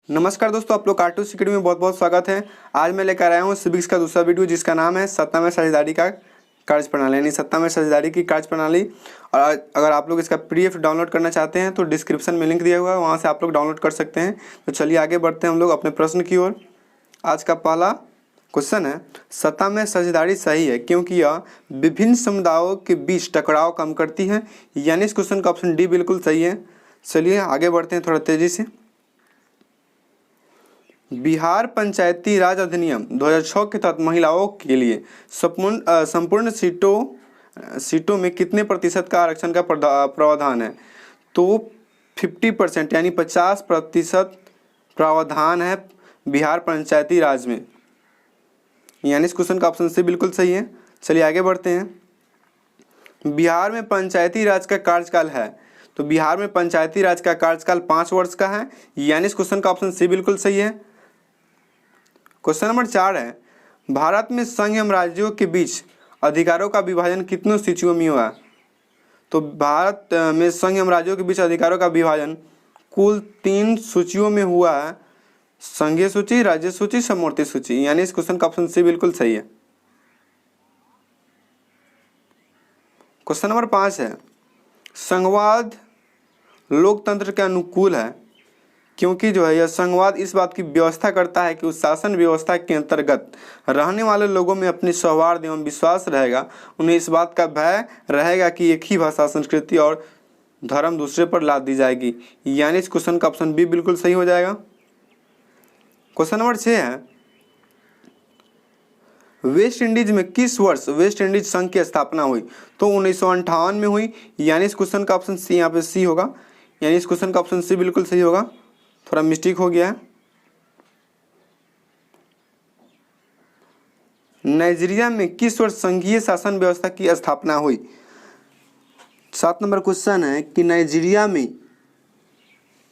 नमस्कार दोस्तों, आप लोग कार्टून अकेडमी में बहुत बहुत स्वागत है। आज मैं लेकर आया हूँ सिविक्स का दूसरा वीडियो जिसका नाम है सत्ता में साझेदारी का कार्यप्रणाली, यानी सत्ता में साझेदारी की कार्यप्रणाली। और अगर आप लोग इसका पीडीएफ डाउनलोड करना चाहते हैं तो डिस्क्रिप्शन में लिंक दिया हुआ है, वहाँ से आप लोग डाउनलोड कर सकते हैं। तो चलिए आगे बढ़ते हैं हम लोग अपने प्रश्न की ओर। आज का पहला क्वेश्चन है, सत्ता में साझेदारी सही है क्योंकि यह विभिन्न समुदायों के बीच टकराव कम करती है, यानी इस क्वेश्चन का ऑप्शन डी बिल्कुल सही है। चलिए आगे बढ़ते हैं थोड़ा तेजी से। बिहार पंचायती राज अधिनियम 2006 के तहत महिलाओं के लिए संपूर्ण सीटों में कितने प्रतिशत का आरक्षण का प्रावधान है? तो 50% यानी 50% प्रावधान है बिहार पंचायती राज में, यानी इस क्वेश्चन का ऑप्शन सी बिल्कुल सही है। चलिए आगे बढ़ते हैं। बिहार में पंचायती राज का कार्यकाल है, तो बिहार में पंचायती राज का कार्यकाल 5 वर्ष का है, यानी इस क्वेश्चन का ऑप्शन सी बिल्कुल सही है। क्वेश्चन नंबर 4 है, भारत में संघ एवं राज्यों के बीच अधिकारों का विभाजन कितनों सूचियों में हुआ? तो भारत में संघ एवं राज्यों के बीच अधिकारों का विभाजन कुल 3 सूचियों में हुआ है, संघीय सूची, राज्य सूची, समवर्ती सूची, यानी इस क्वेश्चन का ऑप्शन सी बिल्कुल सही है। क्वेश्चन नंबर 5 है, संघवाद लोकतंत्र के अनुकूल है क्योंकि जो है यह संघवाद इस बात की व्यवस्था करता है कि उस शासन व्यवस्था के अंतर्गत रहने वाले लोगों में अपनी सौहार्द एवं विश्वास रहेगा, उन्हें इस बात का भय रहेगा कि एक ही भाषा, संस्कृति और धर्म दूसरे पर लाद दी जाएगी, यानी इस क्वेश्चन का ऑप्शन बी बिल्कुल सही हो जाएगा। क्वेश्चन नंबर 6 है, वेस्ट इंडीज में किस वर्ष वेस्ट इंडीज संघ की स्थापना हुई? तो 1958 में हुई, यानी इस क्वेश्चन का ऑप्शन सी यहाँ पे सी होगा, यानी इस क्वेश्चन का ऑप्शन सी बिल्कुल सही होगा। थोड़ा मिस्टेक हो गया है। नाइजीरिया में किस वर्ष संघीय शासन व्यवस्था की स्थापना हुई? 7 नंबर क्वेश्चन है कि नाइजीरिया में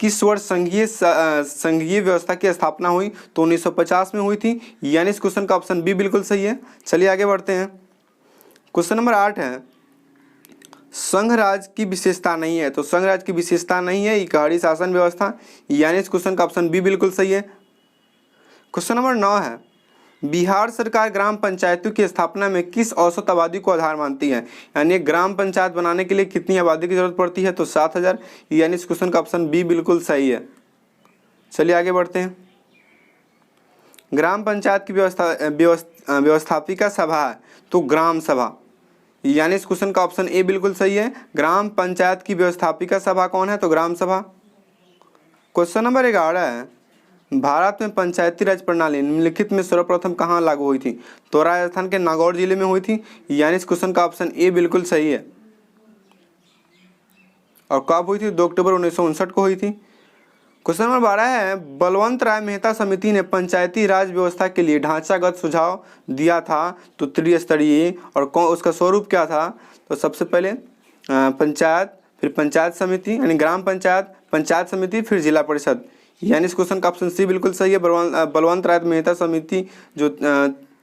किस वर्ष संघीय व्यवस्था की स्थापना हुई? तो 1950 में हुई थी, यानी इस क्वेश्चन का ऑप्शन बी बिल्कुल सही है। चलिए आगे बढ़ते हैं। क्वेश्चन नंबर 8 है, संघ राज की विशेषता नहीं है, तो संघ राज की विशेषता नहीं है इकहरी शासन व्यवस्था, यानी इस क्वेश्चन का ऑप्शन बी बिल्कुल सही है। क्वेश्चन नंबर 9 है, बिहार सरकार ग्राम पंचायतों की स्थापना में किस औसत आबादी को आधार मानती है? यानी एक ग्राम पंचायत बनाने के लिए कितनी आबादी की जरूरत पड़ती है? तो 7000, यानी इस क्वेश्चन का ऑप्शन बी बिल्कुल सही है। चलिए आगे बढ़ते हैं। ग्राम पंचायत की व्यवस्थापिका सभा है, तो ग्राम सभा, यानी इस क्वेश्चन का ऑप्शन ए बिल्कुल सही है। ग्राम पंचायत की व्यवस्थापिका सभा कौन है? तो ग्राम सभा। क्वेश्चन नंबर 11 है, भारत में पंचायती राज प्रणाली निम्नलिखित में सर्वप्रथम कहाँ लागू हुई थी? तो राजस्थान के नागौर जिले में हुई थी, यानी इस क्वेश्चन का ऑप्शन ए बिल्कुल सही है। और कब हुई थी? 2 अक्टूबर 1959 को हुई थी। क्वेश्चन नंबर 12 है, बलवंत राय मेहता समिति ने पंचायती राज व्यवस्था के लिए ढांचागत सुझाव दिया था, तो त्रिस्तरीय, और उसका स्वरूप क्या था? तो सबसे पहले पंचायत, फिर पंचायत समिति यानी ग्राम पंचायत, पंचायत समिति, फिर जिला परिषद, यानी इस क्वेश्चन का ऑप्शन सी बिल्कुल सही है। बलवंत राय मेहता समिति जो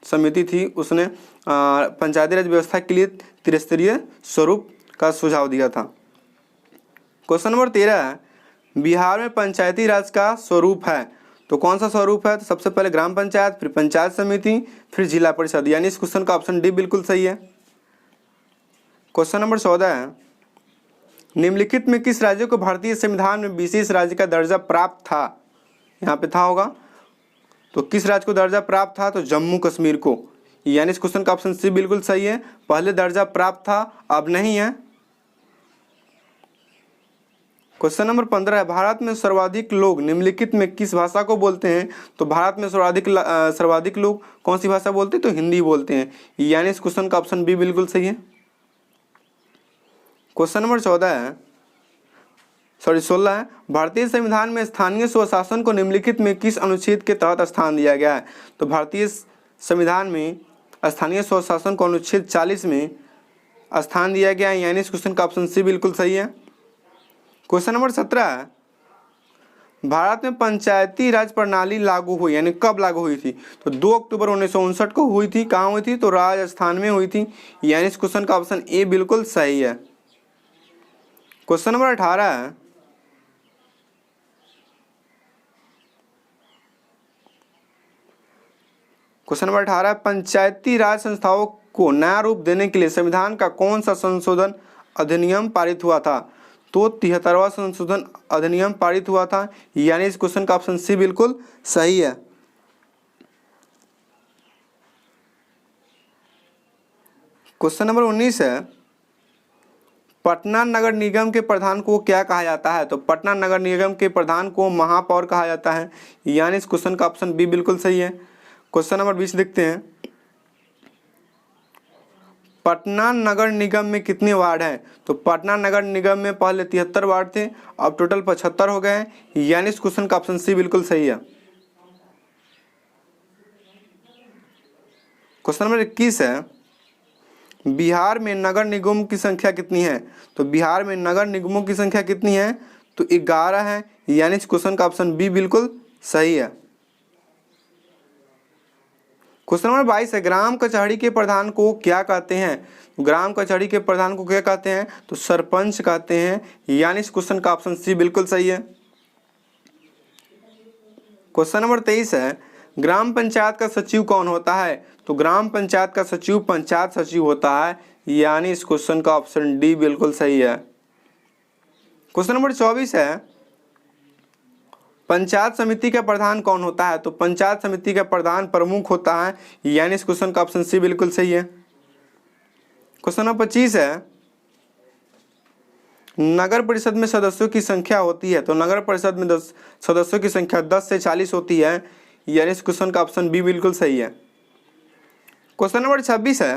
समिति थी उसने पंचायती राज व्यवस्था के लिए त्रिस्तरीय स्वरूप का सुझाव दिया था। क्वेश्चन नंबर 13 है, बिहार में पंचायती राज का स्वरूप है, तो कौन सा स्वरूप है? तो सबसे पहले ग्राम पंचायत, फिर पंचायत समिति, फिर जिला परिषद, यानी इस क्वेश्चन का ऑप्शन डी बिल्कुल सही है। क्वेश्चन नंबर 14 है, निम्नलिखित में किस राज्य को भारतीय संविधान में विशेष राज्य का दर्जा प्राप्त था? यहाँ पे था होगा, तो किस राज्य को दर्जा प्राप्त था? तो जम्मू कश्मीर को, यानी इस क्वेश्चन का ऑप्शन सी बिल्कुल सही है। पहले दर्जा प्राप्त था, अब नहीं है। क्वेश्चन नंबर 15 है, भारत में सर्वाधिक लोग निम्नलिखित में किस भाषा को बोलते हैं? तो भारत में सर्वाधिक लोग कौन सी भाषा बोलते हैं? तो हिंदी बोलते हैं, यानी इस क्वेश्चन का ऑप्शन बी बिल्कुल सही है। क्वेश्चन नंबर 16 है, भारतीय संविधान में स्थानीय स्वशासन को निम्नलिखित में किस अनुच्छेद के तहत स्थान दिया गया है? तो भारतीय संविधान में स्थानीय स्वशासन को अनुच्छेद 40 में स्थान दिया गया है, यानी इस क्वेश्चन का ऑप्शन सी बिल्कुल सही है। क्वेश्चन नंबर 17 है, भारत में पंचायती राज प्रणाली लागू हुई, यानी कब लागू हुई थी? तो 2 अक्टूबर 1959 को हुई थी। कहाँ हुई थी? तो राजस्थान में हुई थी, यानी इस क्वेश्चन का ऑप्शन ए बिल्कुल सही है। क्वेश्चन नंबर 18 है, क्वेश्चन नंबर 18, पंचायती राज संस्थाओं को नया रूप देने के लिए संविधान का कौन सा संशोधन अधिनियम पारित हुआ था? तो 73वां संशोधन अधिनियम पारित हुआ था, यानी इस क्वेश्चन का ऑप्शन सी बिल्कुल सही है। क्वेश्चन नंबर 19 है, पटना नगर निगम के प्रधान को क्या कहा जाता है? तो पटना नगर निगम के प्रधान को महापौर कहा जाता है, यानी इस क्वेश्चन का ऑप्शन बी बिल्कुल सही है। क्वेश्चन नंबर 20 देखते हैं, पटना नगर निगम में कितने वार्ड हैं? तो पटना नगर निगम में पहले 73 वार्ड थे, अब टोटल 75 हो गए हैं, यानी इस क्वेश्चन का ऑप्शन सी बिल्कुल सही है। क्वेश्चन नंबर 21 है, बिहार में नगर निगमों की संख्या कितनी है? तो बिहार में नगर निगमों की संख्या कितनी है? तो 11 है, यानी इस क्वेश्चन का ऑप्शन बी बिल्कुल सही है। क्वेश्चन नंबर 22 है, ग्राम कचहरी के प्रधान को क्या कहते हैं? ग्राम कचहरी के प्रधान को क्या कहते हैं? तो सरपंच कहते हैं, यानी इस क्वेश्चन का ऑप्शन सी बिल्कुल सही है। क्वेश्चन नंबर 23 है, ग्राम पंचायत का सचिव कौन होता है? तो ग्राम पंचायत का सचिव पंचायत सचिव होता है, यानी इस क्वेश्चन का ऑप्शन डी बिल्कुल सही है। क्वेश्चन नंबर 24 है, पंचायत समिति का प्रधान कौन होता है? तो पंचायत समिति का प्रधान प्रमुख होता है, यानी इस क्वेश्चन का ऑप्शन सी बिल्कुल सही है। क्वेश्चन नंबर 25 है, नगर परिषद में सदस्यों की संख्या होती है? तो नगर परिषद में सदस्यों की संख्या 10 से 40 होती है, यानी इस क्वेश्चन का ऑप्शन बी बिल्कुल सही है। क्वेश्चन नंबर 26 है,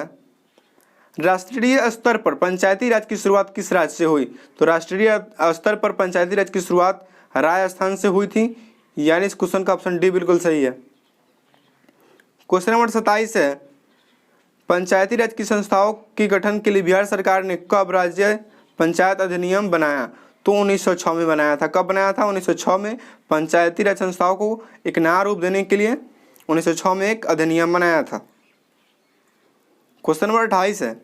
राष्ट्रीय स्तर पर पंचायती राज की शुरुआत किस राज्य से हुई? तो राष्ट्रीय स्तर पर पंचायती राज की शुरुआत राजस्थान से हुई थी, यानी इस क्वेश्चन का ऑप्शन डी बिल्कुल सही है। क्वेश्चन नंबर 27 है, पंचायती राज की संस्थाओं के गठन के लिए बिहार सरकार ने कब राज्य पंचायत अधिनियम बनाया? तो 1906 में बनाया था। कब बनाया था? 1906 में पंचायती राज संस्थाओं को एक नया रूप देने के लिए 1906 में एक अधिनियम बनाया था। क्वेश्चन नंबर 28 है,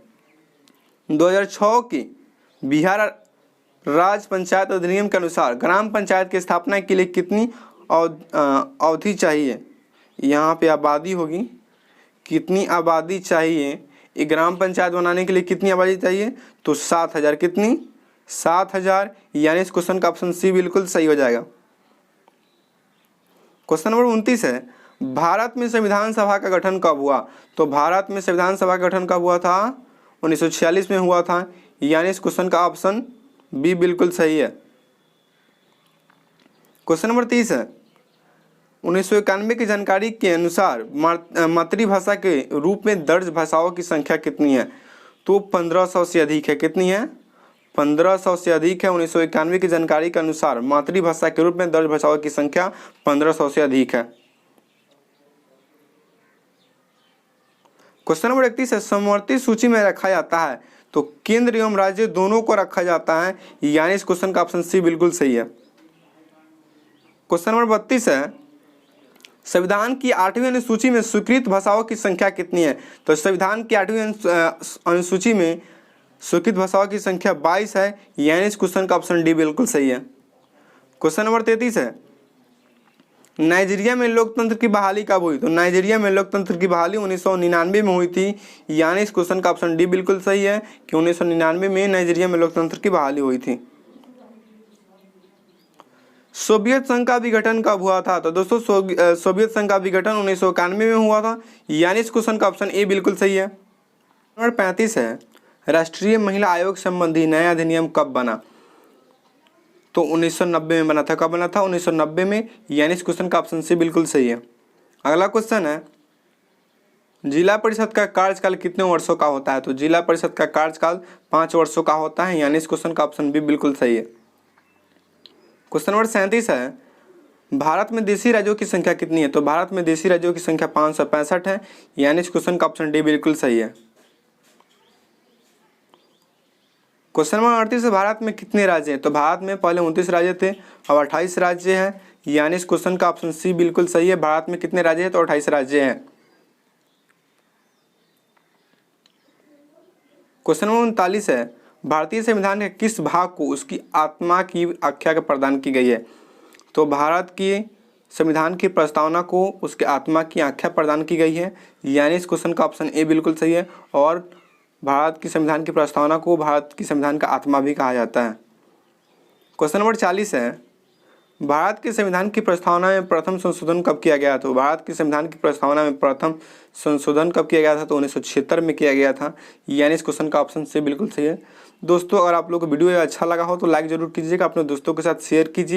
2006 की बिहार राज्य पंचायत अधिनियम के अनुसार ग्राम पंचायत की स्थापना के लिए कितनी अवधि चाहिए? यहाँ पे आबादी होगी, कितनी आबादी चाहिए? एक ग्राम पंचायत बनाने के लिए कितनी आबादी चाहिए? तो 7000। कितनी? 7000, यानी इस क्वेश्चन का ऑप्शन सी बिल्कुल सही हो जाएगा। क्वेश्चन नंबर 29 है, भारत में संविधान सभा का गठन कब हुआ? तो भारत में संविधान सभा का गठन कब हुआ था? 1946 में हुआ था, यानी इस क्वेश्चन का ऑप्शन बी बिल्कुल सही है। क्वेश्चन नंबर 30 है, 1991 की जानकारी के अनुसार मातृभाषा के रूप में दर्ज भाषाओं की संख्या कितनी है? तो 1500 से अधिक है। कितनी है? 1500 से अधिक है। 1991 की जानकारी के अनुसार मातृभाषा के रूप में दर्ज भाषाओं की संख्या 1500 से अधिक है। क्वेश्चन नंबर 31 है, समवर्ती सूची में रखा जाता है? तो केंद्र एवं राज्य दोनों को रखा जाता है, यानी इस क्वेश्चन का ऑप्शन सी बिल्कुल सही है। क्वेश्चन नंबर 32 है, संविधान की 8वीं अनुसूची में स्वीकृत भाषाओं की संख्या कितनी है? तो संविधान की 8वीं अनुसूची में स्वीकृत भाषाओं की संख्या 22 है, यानी इस क्वेश्चन का ऑप्शन डी बिल्कुल सही है। क्वेश्चन नंबर 33 है, नाइजीरिया में लोकतंत्र की बहाली कब हुई? तो नाइजीरिया में लोकतंत्र की बहाली 1999 में हुई थी, यानी इस क्वेश्चन का ऑप्शन डी बिल्कुल सही है कि 1999 में नाइजीरिया में लोकतंत्र की बहाली हुई थी। सोवियत संघ का विघटन कब हुआ था? तो दोस्तों सोवियत संघ का विघटन 1991 में हुआ था, यानी इस क्वेश्चन का ऑप्शन ए बिल्कुल सही है। नंबर 35 है, राष्ट्रीय महिला आयोग संबंधी नया अधिनियम कब बना? तो 1990 में बना था। कब बना था? 1990 में, यानी इस क्वेश्चन का ऑप्शन सी बिल्कुल सही है। अगला क्वेश्चन है, जिला परिषद का कार्यकाल कितने वर्षों का होता है? तो जिला परिषद का कार्यकाल 5 वर्षों का होता है, यानी इस क्वेश्चन का ऑप्शन बी बिल्कुल सही है। क्वेश्चन नंबर 37 है, भारत में देशी राज्यों की संख्या कितनी है? तो भारत में देशी राज्यों की संख्या 565 है, यानी इस क्वेश्चन का ऑप्शन डी बिल्कुल सही है। क्वेश्चन नंबर 38 है, भारत में कितने राज्य हैं? तो भारत में पहले 29 राज्य थे, अब 28 राज्य हैं, यानी इस क्वेश्चन का ऑप्शन सी बिल्कुल सही है। भारत में कितने राज्य हैं? तो 28 राज्य हैं। क्वेश्चन नंबर 39 है, भारतीय संविधान के किस भाग को उसकी आत्मा की आख्या प्रदान की गई है? तो भारत की संविधान की प्रस्तावना को उसके आत्मा की आख्या प्रदान की गई है, यानी इस क्वेश्चन का ऑप्शन ए बिल्कुल सही है। और भारत की संविधान की प्रस्तावना को भारत की संविधान का आत्मा भी कहा जाता है। क्वेश्चन नंबर 40 है, भारत के संविधान की प्रस्तावना में प्रथम संशोधन कब किया गया? तो भारत की संविधान की प्रस्तावना में प्रथम संशोधन कब किया गया था? तो 1976 में किया गया था, यानी इस क्वेश्चन का ऑप्शन से बिल्कुल सही है। दोस्तों, अगर आप लोग को वीडियो अच्छा लगा हो तो लाइक जरूर कीजिएगा, अपने दोस्तों के साथ शेयर कीजिए।